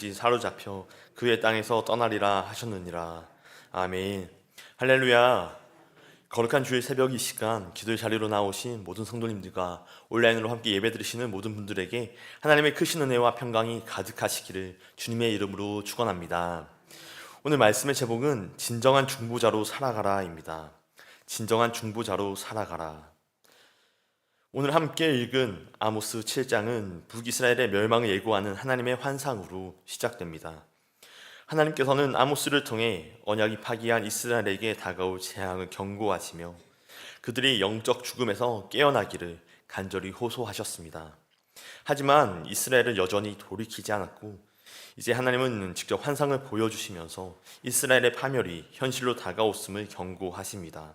사로잡혀 그의 땅에서 떠나리라 하셨느니라. 아멘. 할렐루야. 거룩한 주일 새벽 이 시간 기도의 자리로 나오신 모든 성도님들과 온라인으로 함께 예배 드리시는 모든 분들에게 하나님의 크신 은혜와 평강이 가득하시기를 주님의 이름으로 축원합니다. 오늘 말씀의 제목은 진정한 중보자로 살아가라입니다. 진정한 중보자로 살아가라. 오늘 함께 읽은 아모스 7장은 북이스라엘의 멸망을 예고하는 하나님의 환상으로 시작됩니다. 하나님께서는 아모스를 통해 언약이 파기한 이스라엘에게 다가올 재앙을 경고하시며 그들이 영적 죽음에서 깨어나기를 간절히 호소하셨습니다. 하지만 이스라엘은 여전히 돌이키지 않았고 이제 하나님은 직접 환상을 보여주시면서 이스라엘의 파멸이 현실로 다가왔음을 경고하십니다.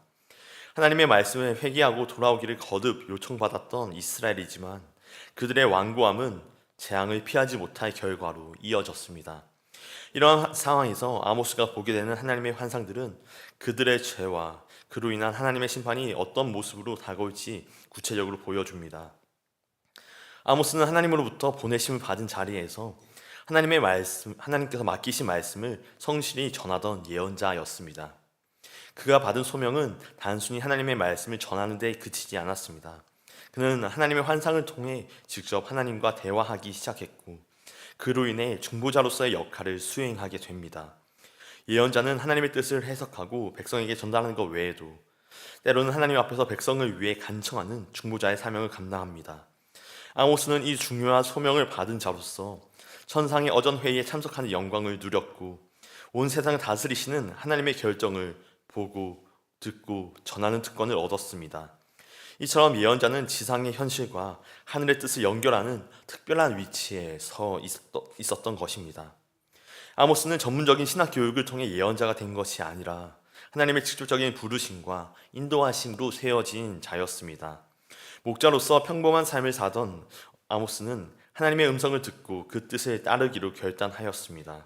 하나님의 말씀에 회개하고 돌아오기를 거듭 요청받았던 이스라엘이지만 그들의 완고함은 재앙을 피하지 못할 결과로 이어졌습니다. 이러한 상황에서 아모스가 보게 되는 하나님의 환상들은 그들의 죄와 그로 인한 하나님의 심판이 어떤 모습으로 다가올지 구체적으로 보여줍니다. 아모스는 하나님으로부터 보내심을 받은 자리에서 하나님께서 맡기신 말씀을 성실히 전하던 예언자였습니다. 그가 받은 소명은 단순히 하나님의 말씀을 전하는 데 그치지 않았습니다. 그는 하나님의 환상을 통해 직접 하나님과 대화하기 시작했고 그로 인해 중보자로서의 역할을 수행하게 됩니다. 예언자는 하나님의 뜻을 해석하고 백성에게 전달하는 것 외에도 때로는 하나님 앞에서 백성을 위해 간청하는 중보자의 사명을 감당합니다. 아모스는 이 중요한 소명을 받은 자로서 천상의 어전회의에 참석하는 영광을 누렸고 온 세상을 다스리시는 하나님의 결정을 보고 듣고 전하는 특권을 얻었습니다. 이처럼 예언자는 지상의 현실과 하늘의 뜻을 연결하는 특별한 위치에 서 있었던 것입니다. 아모스는 전문적인 신학 교육을 통해 예언자가 된 것이 아니라 하나님의 직접적인 부르심과 인도하심으로 세워진 자였습니다. 목자로서 평범한 삶을 사던 아모스는 하나님의 음성을 듣고 그 뜻을 따르기로 결단하였습니다.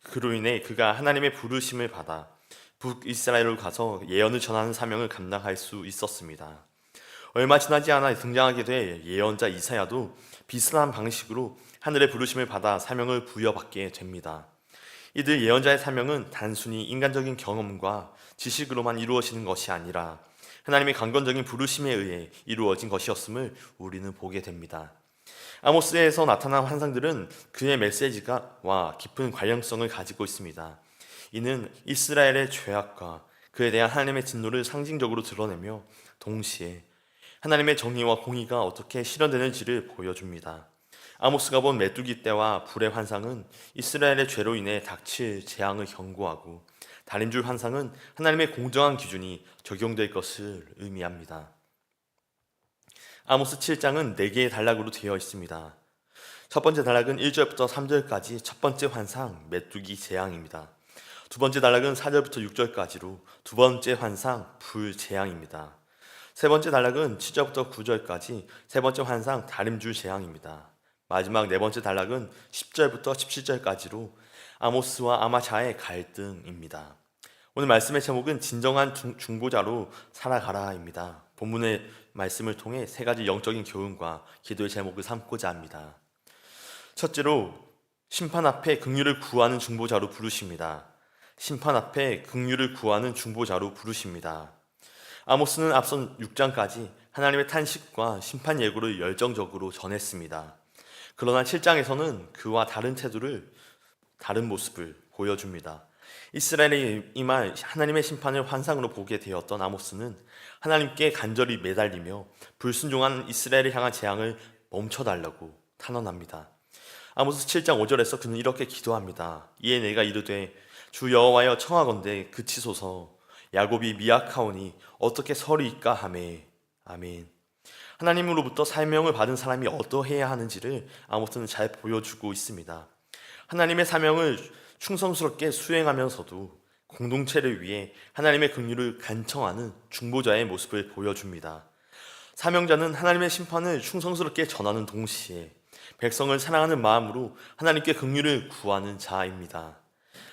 그로 인해 그가 하나님의 부르심을 받아 북이스라엘로 가서 예언을 전하는 사명을 감당할 수 있었습니다. 얼마 지나지 않아 등장하게 될 예언자 이사야도 비슷한 방식으로 하늘의 부르심을 받아 사명을 부여받게 됩니다. 이들 예언자의 사명은 단순히 인간적인 경험과 지식으로만 이루어지는 것이 아니라 하나님의 강권적인 부르심에 의해 이루어진 것이었음을 우리는 보게 됩니다. 아모스에서 나타난 환상들은 그의 메시지와 깊은 관련성을 가지고 있습니다. 이는 이스라엘의 죄악과 그에 대한 하나님의 진노를 상징적으로 드러내며 동시에 하나님의 정의와 공의가 어떻게 실현되는지를 보여줍니다. 아모스가 본 메뚜기 떼와 불의 환상은 이스라엘의 죄로 인해 닥칠 재앙을 경고하고 다림줄 환상은 하나님의 공정한 기준이 적용될 것을 의미합니다. 아모스 7장은 4개의 단락으로 되어 있습니다. 첫 번째 단락은 1절부터 3절까지 첫 번째 환상 메뚜기 재앙입니다. 두 번째 단락은 4절부터 6절까지로 두 번째 환상 불재앙입니다. 세 번째 단락은 7절부터 9절까지 세 번째 환상 다림줄 재앙입니다. 마지막 네 번째 단락은 10절부터 17절까지로 아모스와 아마샤의 갈등입니다. 오늘 말씀의 제목은 진정한 중보자로 살아가라입니다. 본문의 말씀을 통해 세 가지 영적인 교훈과 기도의 제목을 삼고자 합니다. 첫째로 심판 앞에 긍휼을 구하는 중보자로 부르십니다. 심판 앞에 긍휼을 구하는 중보자로 부르십니다. 아모스는 앞선 6장까지 하나님의 탄식과 심판 예고를 열정적으로 전했습니다. 그러나 7장에서는 그와 다른 모습을 보여줍니다. 이스라엘에 임할 하나님의 심판을 환상으로 보게 되었던 아모스는 하나님께 간절히 매달리며 불순종한 이스라엘을 향한 재앙을 멈춰달라고 탄원합니다. 아모스 7장 5절에서 그는 이렇게 기도합니다. 이에 내가 이르되 주 여호와여 청하건대 그치소서. 야곱이 미약하오니 어떻게 서리이까 하매. 아멘. 하나님으로부터 사명을 받은 사람이 어떠해야 하는지를 아모스는 잘 보여주고 있습니다. 하나님의 사명을 충성스럽게 수행하면서도 공동체를 위해 하나님의 긍휼을 간청하는 중보자의 모습을 보여줍니다. 사명자는 하나님의 심판을 충성스럽게 전하는 동시에 백성을 사랑하는 마음으로 하나님께 긍휼을 구하는 자입니다.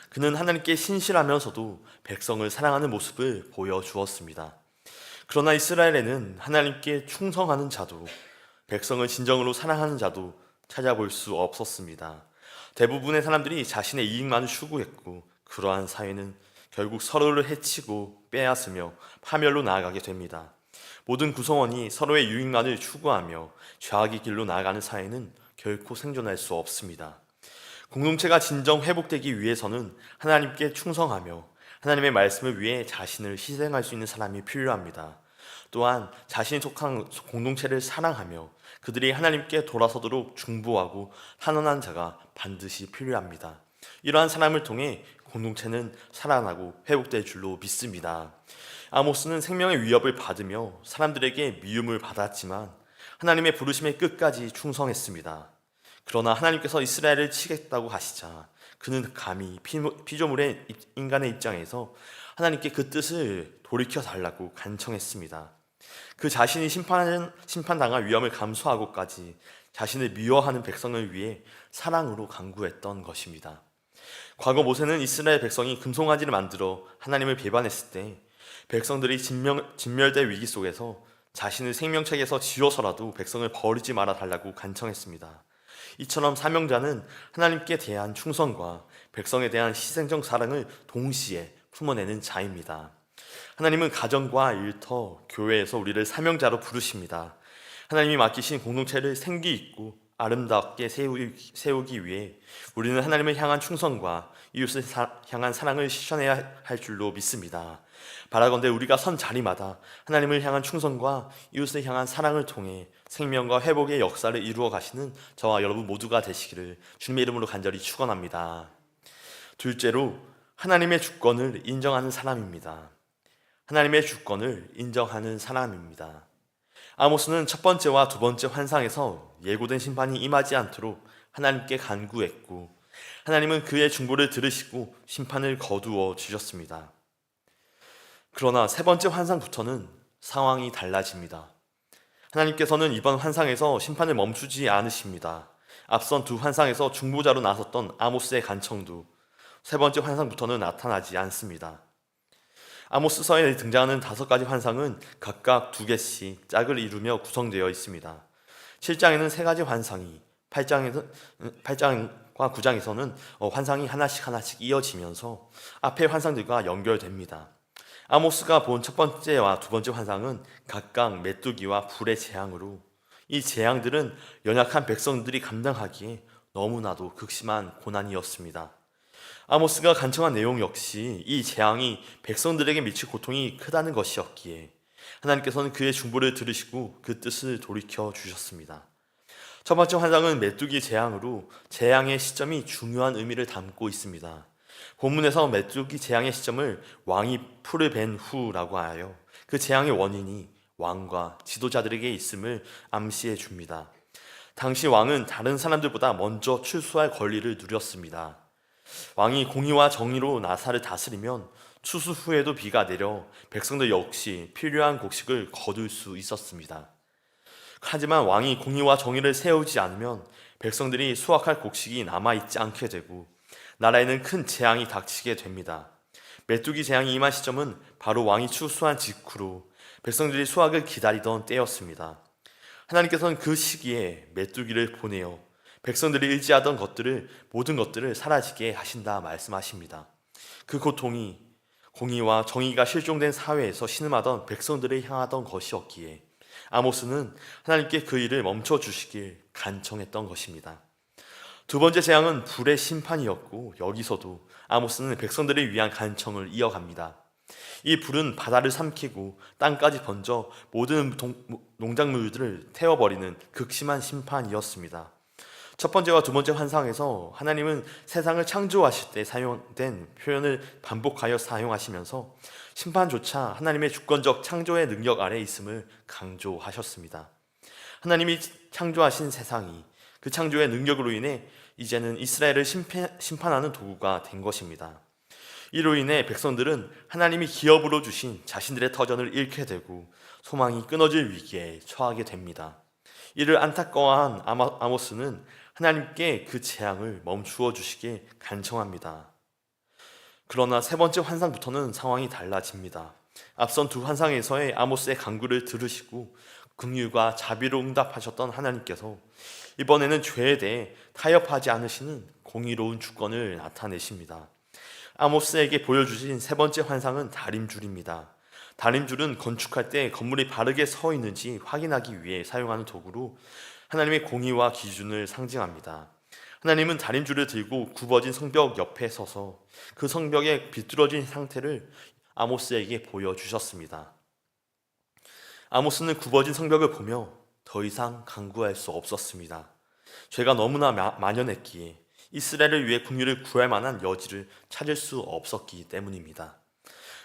그는 하나님께 신실하면서도 백성을 사랑하는 모습을 보여주었습니다. 그러나 이스라엘에는 하나님께 충성하는 자도 백성을 진정으로 사랑하는 자도 찾아볼 수 없었습니다. 대부분의 사람들이 자신의 이익만을 추구했고 그러한 사회는 결국 서로를 해치고 빼앗으며 파멸로 나아가게 됩니다. 모든 구성원이 서로의 유익만을 추구하며 죄악의 길로 나아가는 사회는 결코 생존할 수 없습니다. 공동체가 진정 회복되기 위해서는 하나님께 충성하며 하나님의 말씀을 위해 자신을 희생할 수 있는 사람이 필요합니다. 또한 자신이 속한 공동체를 사랑하며 그들이 하나님께 돌아서도록 중보하고 탄원한 자가 반드시 필요합니다. 이러한 사람을 통해 공동체는 살아나고 회복될 줄로 믿습니다. 아모스는 생명의 위협을 받으며 사람들에게 미움을 받았지만 하나님의 부르심에 끝까지 충성했습니다. 그러나 하나님께서 이스라엘을 치겠다고 하시자 그는 감히 피조물의 인간의 입장에서 하나님께 그 뜻을 돌이켜 달라고 간청했습니다. 그 자신이 심판당할 위험을 감수하고까지 자신을 미워하는 백성을 위해 사랑으로 간구했던 것입니다. 과거 모세는 이스라엘 백성이 금송아지를 만들어 하나님을 배반했을 때 백성들이 진멸될 위기 속에서 자신을 생명책에서 지워서라도 백성을 버리지 말아 달라고 간청했습니다. 이처럼 사명자는 하나님께 대한 충성과 백성에 대한 희생적 사랑을 동시에 품어내는 자입니다. 하나님은 가정과 일터, 교회에서 우리를 사명자로 부르십니다. 하나님이 맡기신 공동체를 생기 있고 아름답게 세우기 위해 우리는 하나님을 향한 충성과 이웃을 향한 사랑을 실천해야 할 줄로 믿습니다. 바라건대 우리가 선 자리마다 하나님을 향한 충성과 이웃을 향한 사랑을 통해 생명과 회복의 역사를 이루어 가시는 저와 여러분 모두가 되시기를 주님의 이름으로 간절히 축원합니다. 둘째로, 하나님의 주권을 인정하는 사람입니다. 하나님의 주권을 인정하는 사람입니다. 아모스는 첫 번째와 두 번째 환상에서 예고된 심판이 임하지 않도록 하나님께 간구했고 하나님은 그의 중보를 들으시고 심판을 거두어 주셨습니다. 그러나 세 번째 환상부터는 상황이 달라집니다. 하나님께서는 이번 환상에서 심판을 멈추지 않으십니다. 앞선 두 환상에서 중보자로 나섰던 아모스의 간청도 세 번째 환상부터는 나타나지 않습니다. 아모스서에 등장하는 5가지 환상은 각각 2개씩 짝을 이루며 구성되어 있습니다. 7장에는 3가지 환상이, 8장과 9장에서는 환상이 하나씩 이어지면서 앞의 환상들과 연결됩니다. 아모스가 본 첫 번째와 두 번째 환상은 각각 메뚜기와 불의 재앙으로 이 재앙들은 연약한 백성들이 감당하기에 너무나도 극심한 고난이었습니다. 아모스가 간청한 내용 역시 이 재앙이 백성들에게 미칠 고통이 크다는 것이었기에 하나님께서는 그의 중보를 들으시고 그 뜻을 돌이켜 주셨습니다. 첫 번째 환상은 메뚜기 재앙으로 재앙의 시점이 중요한 의미를 담고 있습니다. 본문에서 메뚜기 재앙의 시점을 왕이 풀을 벤 후라고 하여 그 재앙의 원인이 왕과 지도자들에게 있음을 암시해 줍니다. 당시 왕은 다른 사람들보다 먼저 출소할 권리를 누렸습니다. 왕이 공의와 정의로 나라를 다스리면 추수 후에도 비가 내려 백성들 역시 필요한 곡식을 거둘 수 있었습니다. 하지만 왕이 공의와 정의를 세우지 않으면 백성들이 수확할 곡식이 남아있지 않게 되고 나라에는 큰 재앙이 닥치게 됩니다. 메뚜기 재앙이 임한 시점은 바로 왕이 추수한 직후로 백성들이 수확을 기다리던 때였습니다. 하나님께서는 그 시기에 메뚜기를 보내어 백성들이 의지하던 모든 것들을 사라지게 하신다 말씀하십니다. 그 고통이 공의와 정의가 실종된 사회에서 신음하던 백성들을 향하던 것이었기에 아모스는 하나님께 그 일을 멈춰주시길 간청했던 것입니다. 두 번째 재앙은 불의 심판이었고 여기서도 아모스는 백성들을 위한 간청을 이어갑니다. 이 불은 바다를 삼키고 땅까지 번져 모든 농작물들을 태워버리는 극심한 심판이었습니다. 첫 번째와 두 번째 환상에서 하나님은 세상을 창조하실 때 사용된 표현을 반복하여 사용하시면서 심판조차 하나님의 주권적 창조의 능력 아래 있음을 강조하셨습니다. 하나님이 창조하신 세상이 그 창조의 능력으로 인해 이제는 이스라엘을 심판하는 도구가 된 것입니다. 이로 인해 백성들은 하나님이 기업으로 주신 자신들의 터전을 잃게 되고 소망이 끊어질 위기에 처하게 됩니다. 이를 안타까워한 아모스는 하나님께 그 재앙을 멈추어 주시게 간청합니다. 그러나 세 번째 환상부터는 상황이 달라집니다. 앞선 두 환상에서의 아모스의 간구를 들으시고 긍휼과 자비로 응답하셨던 하나님께서 이번에는 죄에 대해 타협하지 않으시는 공의로운 주권을 나타내십니다. 아모스에게 보여주신 세 번째 환상은 다림줄입니다. 다림줄은 건축할 때 건물이 바르게 서 있는지 확인하기 위해 사용하는 도구로 하나님의 공의와 기준을 상징합니다. 하나님은 다림줄을 들고 굽어진 성벽 옆에 서서 그 성벽의 비뚤어진 상태를 아모스에게 보여주셨습니다. 아모스는 굽어진 성벽을 보며 더 이상 간구할 수 없었습니다. 죄가 너무나 만연했기에 이스라엘을 위해 긍휼을 구할 만한 여지를 찾을 수 없었기 때문입니다.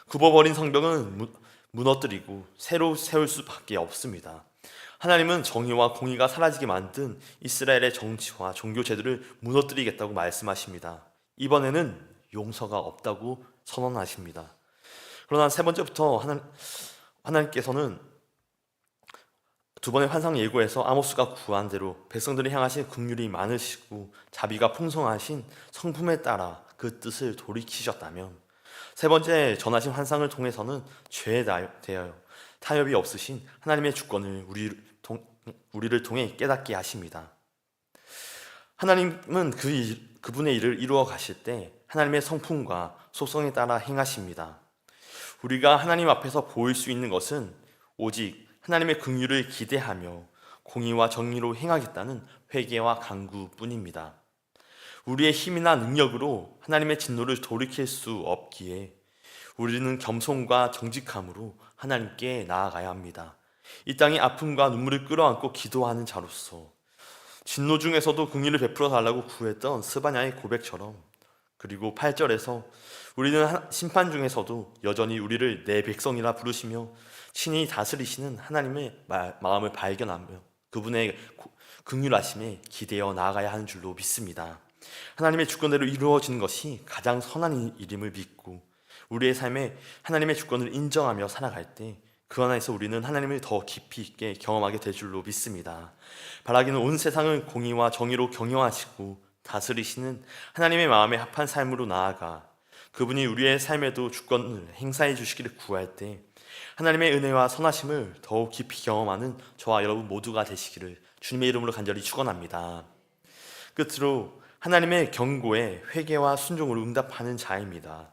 굽어버린 성벽은 무너뜨리고 새로 세울 수밖에 없습니다. 하나님은 정의와 공의가 사라지게 만든 이스라엘의 정치와 종교 제도를 무너뜨리겠다고 말씀하십니다. 이번에는 용서가 없다고 선언하십니다. 그러나 세 번째부터 하나님께서는 두 번의 환상 예고에서 아모스가 구한 대로 백성들을 향하신 긍휼이 많으시고 자비가 풍성하신 성품에 따라 그 뜻을 돌이키셨다면, 세 번째 전하신 환상을 통해서는 죄에 대하여 타협이 없으신 하나님의 주권을 우리를 통해 깨닫게 하십니다. 하나님은 그분의 일을 이루어 가실 때 하나님의 성품과 속성에 따라 행하십니다. 우리가 하나님 앞에서 보일 수 있는 것은 오직 하나님의 긍휼을 기대하며 공의와 정의로 행하겠다는 회개와 간구뿐입니다. 우리의 힘이나 능력으로 하나님의 진노를 돌이킬 수 없기에 우리는 겸손과 정직함으로 하나님께 나아가야 합니다. 이 땅의 아픔과 눈물을 끌어안고 기도하는 자로서 진노 중에서도 긍휼을 베풀어 달라고 구했던 스바냐의 고백처럼, 그리고 8절에서 우리는 심판 중에서도 여전히 우리를 내 백성이라 부르시며 친히 다스리시는 하나님의 마음을 발견하며 그분의 긍휼하심에 기대어 나아가야 하는 줄로 믿습니다. 하나님의 주권대로 이루어지는 것이 가장 선한 일임을 믿고 우리의 삶에 하나님의 주권을 인정하며 살아갈 때 그 안에서 우리는 하나님을 더 깊이 있게 경험하게 될 줄로 믿습니다. 바라기는 온 세상을 공의와 정의로 경영하시고 다스리시는 하나님의 마음에 합한 삶으로 나아가 그분이 우리의 삶에도 주권을 행사해 주시기를 구할 때 하나님의 은혜와 선하심을 더욱 깊이 경험하는 저와 여러분 모두가 되시기를 주님의 이름으로 간절히 축원합니다. 끝으로 하나님의 경고에 회개와 순종으로 응답하는 자입니다.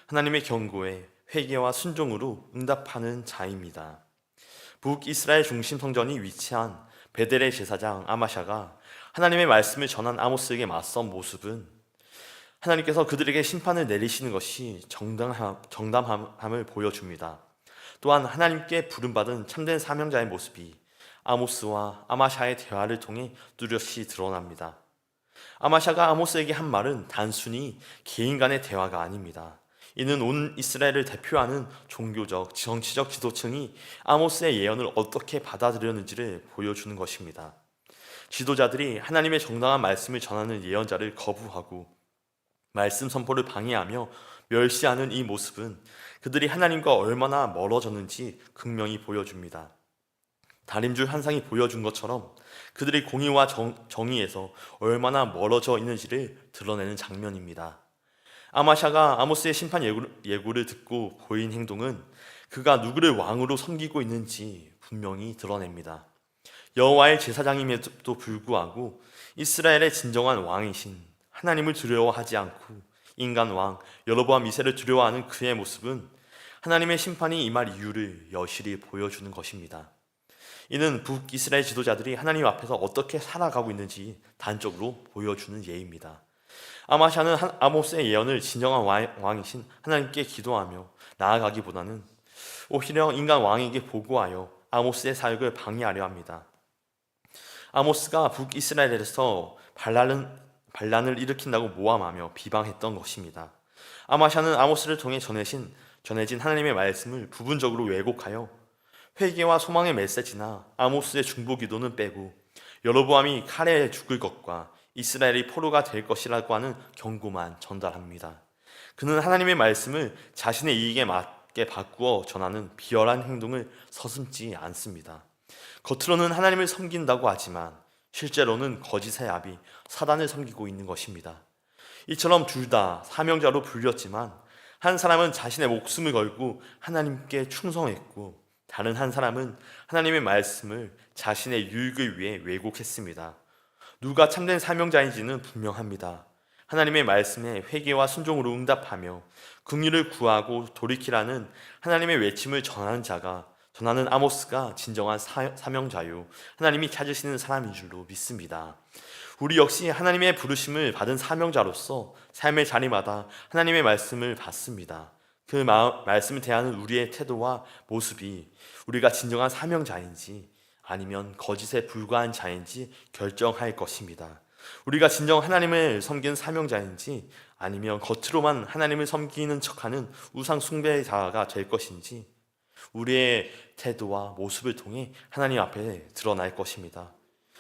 하나님의 경고에 회개와 순종으로 응답하는 자입니다. 북이스라엘 중심 성전이 위치한 베델의 제사장 아마샤가 하나님의 말씀을 전한 아모스에게 맞선 모습은 하나님께서 그들에게 심판을 내리시는 것이 정당함을 보여줍니다. 또한 하나님께 부름받은 참된 사명자의 모습이 아모스와 아마샤의 대화를 통해 뚜렷이 드러납니다. 아마샤가 아모스에게 한 말은 단순히 개인 간의 대화가 아닙니다. 이는 온 이스라엘을 대표하는 종교적, 정치적 지도층이 아모스의 예언을 어떻게 받아들였는지를 보여주는 것입니다. 지도자들이 하나님의 정당한 말씀을 전하는 예언자를 거부하고 말씀 선포를 방해하며 멸시하는 이 모습은 그들이 하나님과 얼마나 멀어졌는지 극명히 보여줍니다. 다림줄 환상이 보여준 것처럼 그들이 공의와 정의에서 얼마나 멀어져 있는지를 드러내는 장면입니다. 아마샤가 아모스의 심판 예고를 듣고 보인 행동은 그가 누구를 왕으로 섬기고 있는지 분명히 드러냅니다. 여호와의 제사장임에도 불구하고 이스라엘의 진정한 왕이신 하나님을 두려워하지 않고 인간 왕 여로보암 2세를 두려워하는 그의 모습은 하나님의 심판이 임할 이유를 여실히 보여주는 것입니다. 이는 북이스라엘 지도자들이 하나님 앞에서 어떻게 살아가고 있는지 단적으로 보여주는 예입니다. 아마샤는 아모스의 예언을 진정한 왕이신 하나님께 기도하며 나아가기보다는 오히려 인간 왕에게 보고하여 아모스의 사역을 방해하려 합니다. 아모스가 북이스라엘에서 반란을 일으킨다고 모함하며 비방했던 것입니다. 아마샤는 아모스를 통해 전해진 하나님의 말씀을 부분적으로 왜곡하여 회개와 소망의 메시지나 아모스의 중보 기도는 빼고 여로보암이 칼에 죽을 것과 이스라엘이 포로가 될 것이라고 하는 경고만 전달합니다. 그는 하나님의 말씀을 자신의 이익에 맞게 바꾸어 전하는 비열한 행동을 서슴지 않습니다. 겉으로는 하나님을 섬긴다고 하지만 실제로는 거짓의 아비 사단을 섬기고 있는 것입니다. 이처럼 둘 다 사명자로 불렸지만 한 사람은 자신의 목숨을 걸고 하나님께 충성했고 다른 한 사람은 하나님의 말씀을 자신의 유익을 위해 왜곡했습니다. 누가 참된 사명자인지는 분명합니다. 하나님의 말씀에 회개와 순종으로 응답하며 긍휼을 구하고 돌이키라는 하나님의 외침을 전하는 아모스가 진정한 사명자요 하나님이 찾으시는 사람인 줄로 믿습니다. 우리 역시 하나님의 부르심을 받은 사명자로서 삶의 자리마다 하나님의 말씀을 받습니다. 그 말씀을 대하는 우리의 태도와 모습이 우리가 진정한 사명자인지 아니면 거짓에 불과한 자인지 결정할 것입니다. 우리가 진정 하나님을 섬기는 사명자인지 아니면 겉으로만 하나님을 섬기는 척하는 우상 숭배자가 될 것인지 우리의 태도와 모습을 통해 하나님 앞에 드러날 것입니다.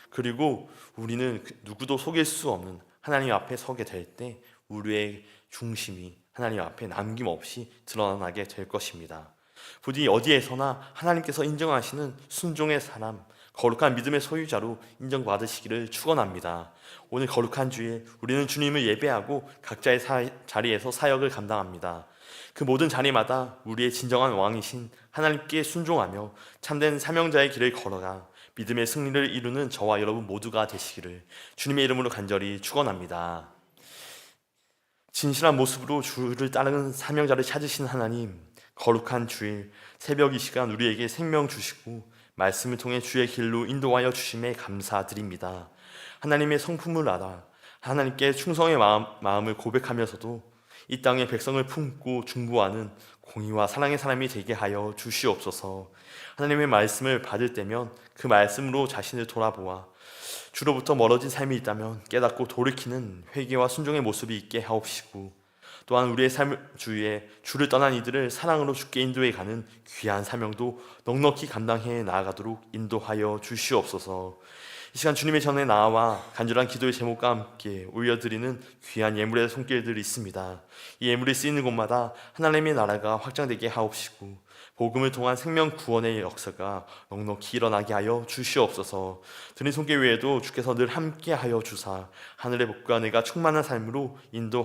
그리고 우리는 누구도 속일 수 없는 하나님 앞에 서게 될 때 우리의 중심이 하나님 앞에 남김없이 드러나게 될 것입니다. 부디 어디에서나 하나님께서 인정하시는 순종의 사람, 거룩한 믿음의 소유자로 인정받으시기를 축원합니다. 오늘 거룩한 주일 우리는 주님을 예배하고 각자의 자리에서 사역을 감당합니다. 그 모든 자리마다 우리의 진정한 왕이신 하나님께 순종하며 참된 사명자의 길을 걸어가 믿음의 승리를 이루는 저와 여러분 모두가 되시기를 주님의 이름으로 간절히 축원합니다. 진실한 모습으로 주를 따르는 사명자를 찾으신 하나님, 거룩한 주일 새벽 이 시간 우리에게 생명 주시고 말씀을 통해 주의 길로 인도하여 주심에 감사드립니다. 하나님의 성품을 알아 하나님께 충성의 마음을 고백하면서도 이 땅의 백성을 품고 중보하는 공의와 사랑의 사람이 되게 하여 주시옵소서. 하나님의 말씀을 받을 때면 그 말씀으로 자신을 돌아보아 주로부터 멀어진 삶이 있다면 깨닫고 돌이키는 회개와 순종의 모습이 있게 하옵시고, 또한 우리의 삶 주위에 주를 떠난 이들을 사랑으로 주께 인도해 가는 귀한 사명도 넉넉히 감당해 나아가도록 인도하여 주시옵소서. 이 시간 주님의 전에 나와 간절한 기도의 제목과 함께 올려드리는 귀한 예물의 손길들이 있습니다. 이 예물이 쓰이는 곳마다 하나님의 나라가 확장되게 하옵시고 복음을 통한 생명 구원의 역사가 넉넉히 일어나게 하여 주시옵소서. 드린 손길 외에도 주께서 늘 함께 하여 주사 하늘의 복과 은혜가 충만한 삶으로 인도하여